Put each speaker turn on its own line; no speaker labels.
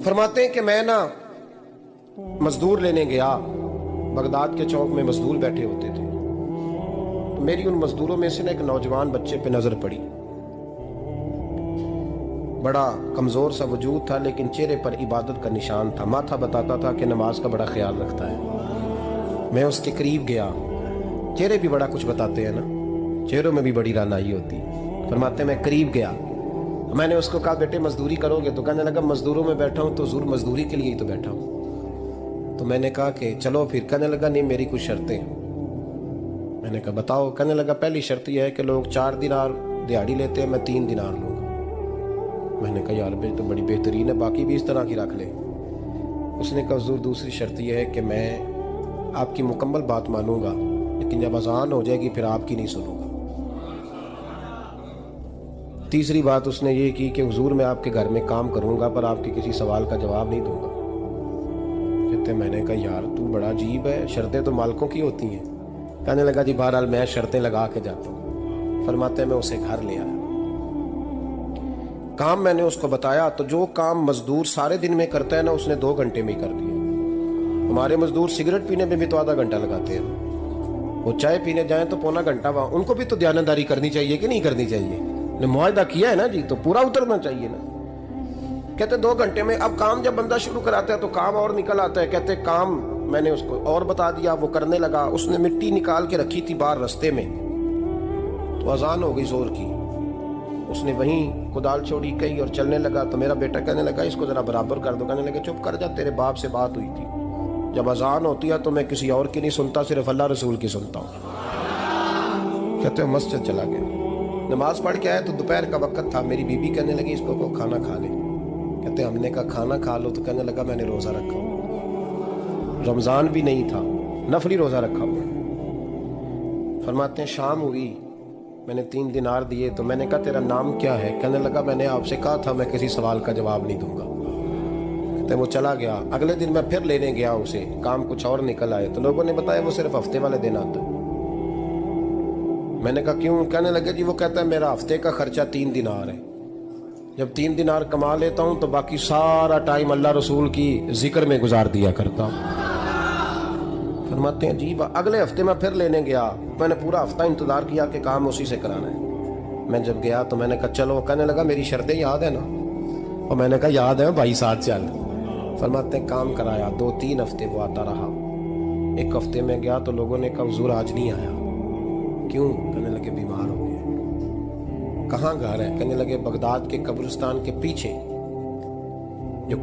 फरमाते हैं कि मैं ना मजदूर लेने गया, बगदाद के चौक में मजदूर बैठे होते थे। तो मेरी उन मजदूरों में से ना एक नौजवान बच्चे पे नजर पड़ी। बड़ा कमजोर सा वजूद था, लेकिन चेहरे पर इबादत का निशान था। माथा बताता था कि नमाज का बड़ा ख्याल रखता है। मैं उसके करीब गया। चेहरे भी बड़ा कुछ बताते हैं ना, चेहरों में भी बड़ी रानाई होती है। फरमाते मैं करीब गया, मैंने उसको कहा बेटे मजदूरी करोगे? तो कहने लगा मजदूरों में बैठा हूँ तो जरूर मजदूरी के लिए ही तो बैठा हूँ। तो मैंने कहा कि चलो फिर। कहने लगा नहीं, मेरी कुछ शर्तें। मैंने कहा बताओ? कहने लगा पहली शर्त यह है कि लोग 4 दिनार दिहाड़ी लेते हैं, मैं 3 दिनार लूँगा। मैंने कहा यार भाई तो बड़ी बेहतरीन है, बाकी भी इस तरह की रख ले। उसने कहा हुजूर दूसरी शर्त यह है कि मैं आपकी मुकम्मल बात मानूंगा, लेकिन जब अजान हो जाएगी फिर आपकी नहीं सुनूंगा। तीसरी बात उसने ये की कि हुजूर मैं आपके घर में काम करूंगा पर आपके किसी सवाल का जवाब नहीं दूंगा। कहते मैंने कहा यार तू बड़ा अजीब है, शर्तें तो मालिकों की होती हैं। कहने लगा जी बहरहाल मैं शर्तें लगा के जाता हूँ। फरमाते मैं उसे घर ले आया। काम मैंने उसको बताया तो जो काम मजदूर सारे दिन में करता है ना, उसने 2 घंटे में ही कर दिया। हमारे मजदूर सिगरेट पीने में भी तो आधा घंटा लगाते हैं, वो चाय पीने जाए तो पौना घंटा। वहां उनको भी तो दयानतदारी करनी चाहिए कि नहीं करनी चाहिए? ने मुआहदा किया है ना जी, तो पूरा उतरना चाहिए ना। कहते 2 घंटे में। अब काम जब बंदा शुरू कराता है तो काम और निकल आता है। कहते काम मैंने उसको और बता दिया, वो करने लगा। उसने मिट्टी निकाल के रखी थी बाहर रास्ते में, तो अजान हो गई जोर की। उसने वहीं कुदाल छोड़ी कही और चलने लगा। तो मेरा बेटा कहने लगा इसको जरा बराबर कर दो। कहने लगे चुप कर जा, तेरे बाप से बात हुई थी। जब अजान होती है तो मैं किसी और की नहीं सुनता, सिर्फ अल्लाह रसूल की सुनता हूँ। कहते मस्जिद चला गया, नमाज पढ़ के आया तो दोपहर का वक्त था। मेरी बीबी कहने लगी इसको को खाना खा ले। कहते हमने कहा खाना खा लो। तो कहने लगा मैंने रोजा रखा, रमजान भी नहीं था, नफली रोजा रखा हुआ। फरमाते हैं शाम हुई, मैंने 3 दिनार दिए। तो मैंने कहा तेरा नाम क्या है? कहने लगा मैंने आपसे कहा था मैं किसी सवाल का जवाब नहीं दूंगा। कहते वो चला गया। अगले दिन मैं फिर लेने गया उसे, काम कुछ और निकल आए। तो लोगों ने बताया वो सिर्फ हफ्ते वाले दिन आता है। मैंने कहा क्यों? कहने लगे जी वो कहता है मेरा हफ्ते का खर्चा 3 दिनार है। जब 3 दिनार कमा लेता हूं तो बाकी सारा टाइम अल्लाह रसूल की जिक्र में गुजार दिया करता हूं। फरमाते हैं अजीब। अगले हफ्ते मैं फिर लेने गया। मैंने पूरा हफ्ता इंतजार किया कि काम उसी से कराना है। मैं जब गया तो मैंने कहा चलो। कहने लगा मेरी शर्तें याद है ना? और मैंने कहा याद है भाई, साथ चल। फरमाते हैं काम कराया। 2-3 हफ्ते वो आता रहा। एक हफ्ते में गया तो लोगों ने कहा हुजूर आज नहीं आया। क्यों? कहने लगे बीमार हो गए। कहाँ घर है? कहने लगे बगदाद के कब्रिस्तान के पीछे जो